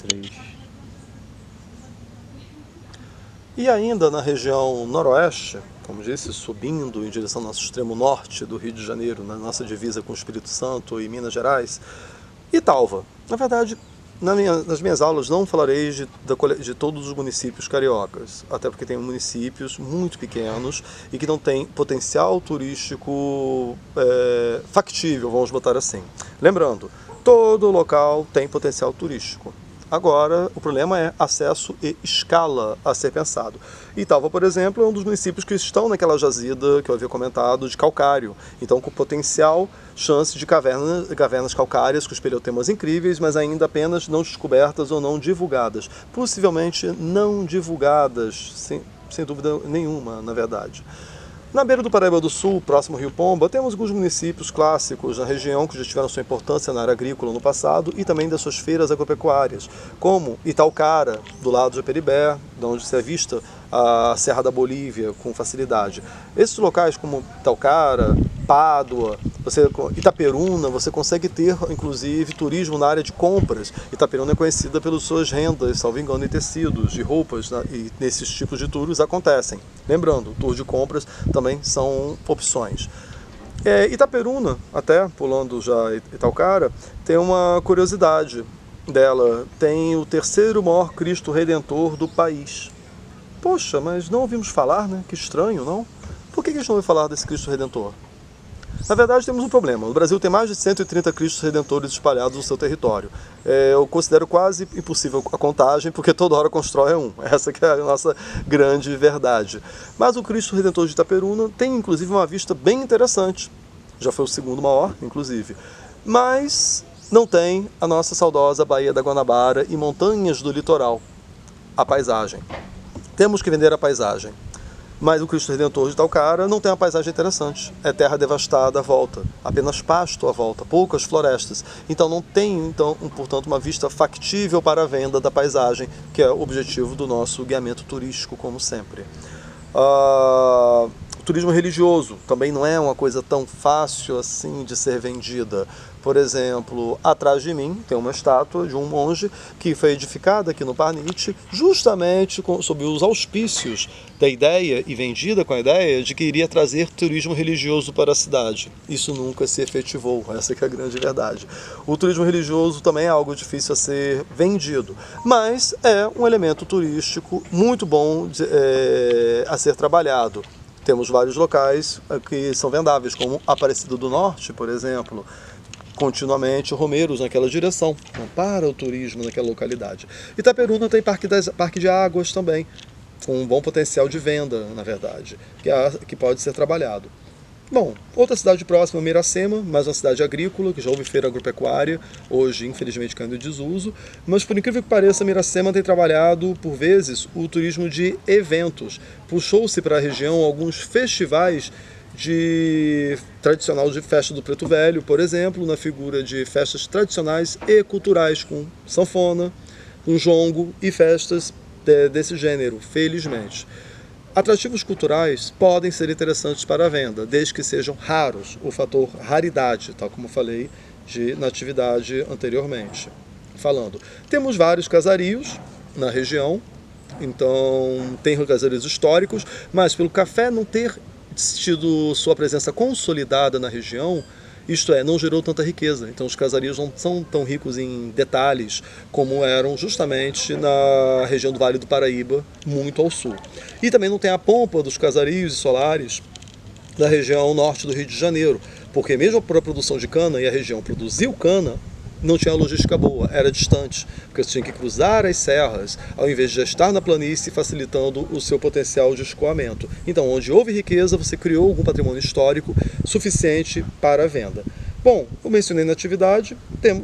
3. E ainda na região noroeste, como disse, subindo em direção ao nosso extremo norte do Rio de Janeiro, na nossa divisa com o Espírito Santo e Minas Gerais, Italva. Na verdade, nas minhas aulas não falarei de todos os municípios cariocas, até porque tem municípios muito pequenos e que não têm potencial turístico factível, vamos botar assim. Lembrando, todo local tem potencial turístico. Agora, o problema é acesso e escala a ser pensado. Italva, por exemplo, é um dos municípios que estão naquela jazida que eu havia comentado de calcário. Então, com potencial chance de cavernas calcárias com espeleotemas incríveis, mas ainda apenas não descobertas ou não divulgadas. Possivelmente não divulgadas, sem dúvida nenhuma, na verdade. Na beira do Paraíba do Sul, próximo ao Rio Pomba, temos alguns municípios clássicos na região que já tiveram sua importância na área agrícola no passado e também das suas feiras agropecuárias, como Italcara, do lado de Aperibé, de onde se é vista a Serra da Bolívia com facilidade. Esses locais como Italcara, Pádua, Itaperuna, você consegue ter, inclusive, turismo na área de compras. Itaperuna é conhecida pelas suas rendas, salvo engano, em tecidos, de roupas, né? E nesses tipos de tours acontecem. Lembrando, tour de compras também são opções. Itaperuna, até pulando já Italcara, tem uma curiosidade dela. Tem o terceiro maior Cristo Redentor do país. Poxa, mas não ouvimos falar, né? Que estranho, não? Por que a gente não ouviu falar desse Cristo Redentor? Na verdade, temos um problema. O Brasil tem mais de 130 Cristos Redentores espalhados no seu território. Eu considero quase impossível a contagem, porque toda hora constrói um. Essa que é a nossa grande verdade. Mas o Cristo Redentor de Itaperuna tem, inclusive, uma vista bem interessante. Já foi o segundo maior, inclusive. Mas não tem a nossa saudosa Baía da Guanabara e montanhas do litoral. A paisagem. Temos que vender a paisagem. Mas o Cristo Redentor de Italcara não tem uma paisagem interessante. É terra devastada à volta, apenas pasto à volta, poucas florestas. Então não tem, portanto, uma vista factível para a venda da paisagem, que é o objetivo do nosso guiamento turístico, como sempre. O turismo religioso também não é uma coisa tão fácil assim de ser vendida. Por exemplo, atrás de mim tem uma estátua de um monge que foi edificada aqui no Parnitz, justamente sob os auspícios da ideia e vendida com a ideia de que iria trazer turismo religioso para a cidade. Isso nunca se efetivou, essa que é a grande verdade. O turismo religioso também é algo difícil a ser vendido, mas é um elemento turístico muito bom a ser trabalhado. Temos vários locais que são vendáveis, como Aparecida do Norte, por exemplo, continuamente romeiros naquela direção, não para o turismo naquela localidade. Itaperuna tem parque de águas também, com um bom potencial de venda, na verdade, que pode ser trabalhado. Bom, outra cidade próxima, Miracema, mais uma cidade agrícola, que já houve feira agropecuária, hoje infelizmente caindo em desuso, mas por incrível que pareça, Miracema tem trabalhado, por vezes, o turismo de eventos. Puxou-se para a região alguns festivais tradicional de festa do Preto Velho, por exemplo, na figura de festas tradicionais e culturais, com sanfona, com jongo e festas desse gênero, felizmente. Atrativos culturais podem ser interessantes para a venda, desde que sejam raros, o fator raridade, tal como falei na atividade anteriormente. Temos vários casarios na região, então tem casarios históricos, mas pelo café não ter tido sua presença consolidada na região, isto é, não gerou tanta riqueza. Então os casarios não são tão ricos em detalhes como eram justamente na região do Vale do Paraíba, muito ao sul. E também não tem a pompa dos casarios e solares da região norte do Rio de Janeiro, porque mesmo para a produção de cana, e a região produziu cana, não tinha logística boa, era distante, porque você tinha que cruzar as serras, ao invés de já estar na planície, facilitando o seu potencial de escoamento. Então, onde houve riqueza, você criou algum patrimônio histórico suficiente para a venda. Bom, eu mencionei natividade,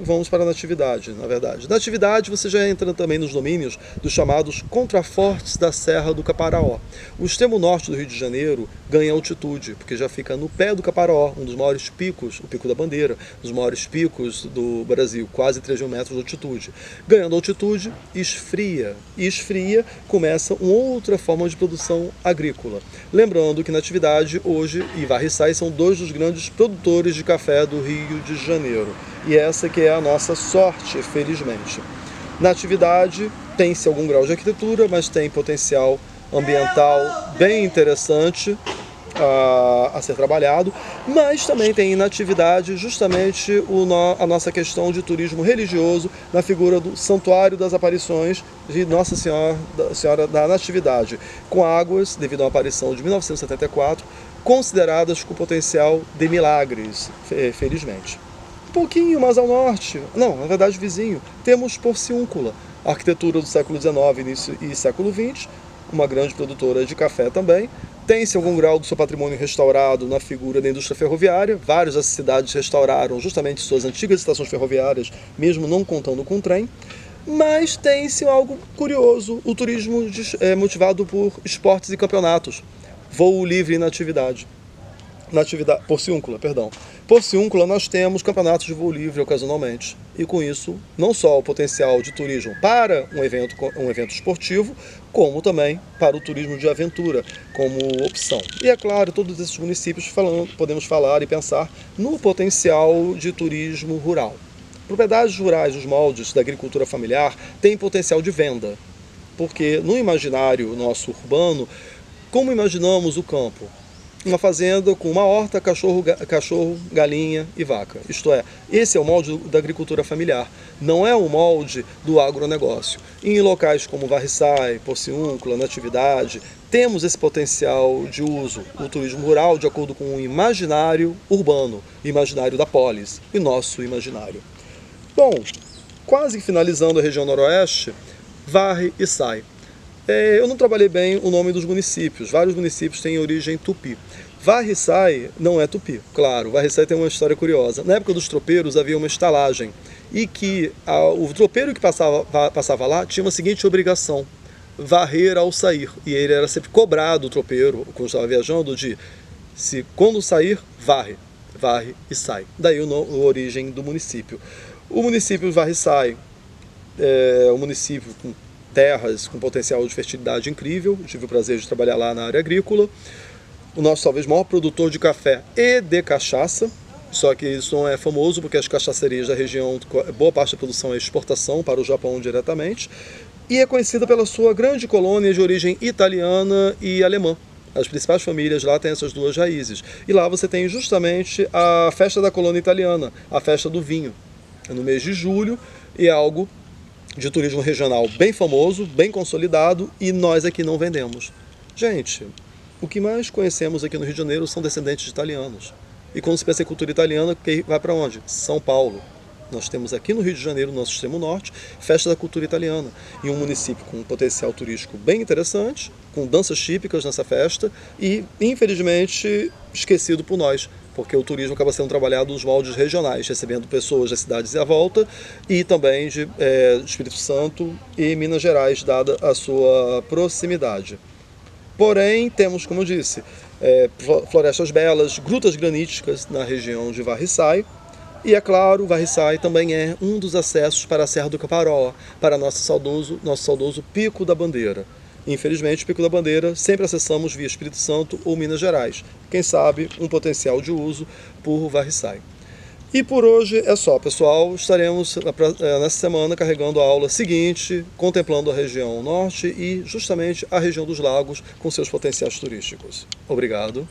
vamos para a natividade, na verdade. Natividade você já entra também nos domínios dos chamados contrafortes da Serra do Caparaó. O extremo norte do Rio de Janeiro ganha altitude, porque já fica no pé do Caparaó, um dos maiores picos, o Pico da Bandeira, um dos maiores picos do Brasil, quase 3.000 metros de altitude. Ganhando altitude, esfria. E esfria, começa uma outra forma de produção agrícola. Lembrando que Natividade, hoje, e Varriçai são dois dos grandes produtores de café do Rio de Janeiro. E essa que é a nossa sorte, felizmente. Natividade tem-se algum grau de arquitetura, mas tem potencial ambiental bem interessante a ser trabalhado, mas também tem na atividade justamente a nossa questão de turismo religioso na figura do Santuário das Aparições de Nossa Senhora da Natividade, com águas, devido a uma aparição de 1974, consideradas com potencial de milagres, felizmente. Um pouquinho mais ao norte, não, na verdade vizinho, temos Porciúncula, arquitetura do século XIX e século XX, uma grande produtora de café também. Tem-se algum grau do seu patrimônio restaurado na figura da indústria ferroviária. Várias das cidades restauraram justamente suas antigas estações ferroviárias, mesmo não contando com o trem. Mas tem-se algo curioso, o turismo motivado por esportes e campeonatos. Voo livre na atividade. Porciúncula, perdão. Porciúncula, nós temos campeonatos de voo livre ocasionalmente. E com isso, não só o potencial de turismo para um evento esportivo, como também para o turismo de aventura, como opção. E é claro, todos esses municípios podemos falar e pensar no potencial de turismo rural. Propriedades rurais, os moldes da agricultura familiar, têm potencial de venda. Porque no imaginário nosso urbano, como imaginamos o campo? Uma fazenda com uma horta, cachorro, galinha e vaca. Isto é, esse é o molde da agricultura familiar, não é o molde do agronegócio. Em locais como Varriçai, Porciúncula, Natividade, temos esse potencial de uso, o turismo rural, de acordo com o imaginário urbano, imaginário da polis e nosso imaginário. Bom, quase que finalizando a região noroeste, Varre e Sai. Eu não trabalhei bem o nome dos municípios. Vários municípios têm origem tupi. Varriçai não é tupi, claro. Varriçai tem uma história curiosa. Na época dos tropeiros havia uma estalagem e que o tropeiro que passava lá tinha uma seguinte obrigação: varrer ao sair. E ele era sempre cobrado, o tropeiro, quando estava viajando, de quando sair, varre e sai. Daí a origem do município. O município Varriçai é um município com terras com potencial de fertilidade incrível. Tive o prazer de trabalhar lá na área agrícola. O nosso talvez maior produtor de café e de cachaça, só que isso não é famoso porque as cachaçarias da região, boa parte da produção é exportação para o Japão diretamente, e é conhecida pela sua grande colônia de origem italiana e alemã. As principais famílias lá têm essas duas raízes. E lá você tem justamente a festa da colônia italiana, a festa do vinho, no mês de julho, e é algo de turismo regional bem famoso, bem consolidado, e nós aqui não vendemos. Gente, o que mais conhecemos aqui no Rio de Janeiro são descendentes de italianos. E quando se pensa em cultura italiana, vai para onde? São Paulo. Nós temos aqui no Rio de Janeiro, no nosso extremo norte, Festa da Cultura Italiana, em um município com um potencial turístico bem interessante, com danças típicas nessa festa e, infelizmente, esquecido por nós, porque o turismo acaba sendo trabalhado nos moldes regionais, recebendo pessoas das cidades à volta e também de Espírito Santo e Minas Gerais, dada a sua proximidade. Porém, temos, como eu disse, florestas belas, grutas graníticas na região de Varriçai. E é claro, Varriçai também é um dos acessos para a Serra do Caparaó, para nosso saudoso Pico da Bandeira. Infelizmente, o Pico da Bandeira sempre acessamos via Espírito Santo ou Minas Gerais. Quem sabe, um potencial de uso por Varriçai. E por hoje é só, pessoal. Estaremos nessa semana carregando a aula seguinte, contemplando a região norte e justamente a região dos lagos com seus potenciais turísticos. Obrigado.